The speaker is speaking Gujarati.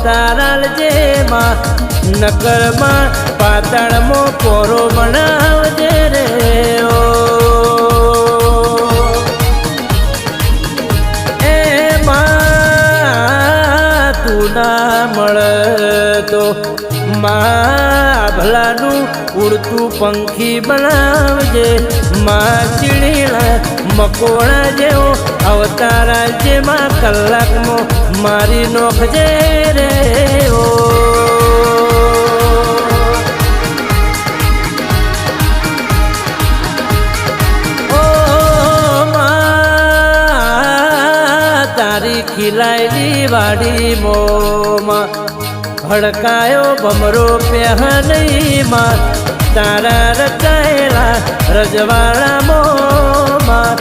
અવતારાલજે માં નકરમાં પાતાળમાં પોરો બનાવજે રે ઓ એ માં તું ના મળે તો માં ભલાનું ઉડતું પંખી બનાવજે માં ચીડીલા મકોડા જેવો અવતારા જેમાં કલાકમાં મારી નોખજે રે ઓ તારી ખીલાયેલી વાડી મોમાં હડકાયો ભમરો પહેનઈમાં તારા રચાયેલા રજવાડા મોમાં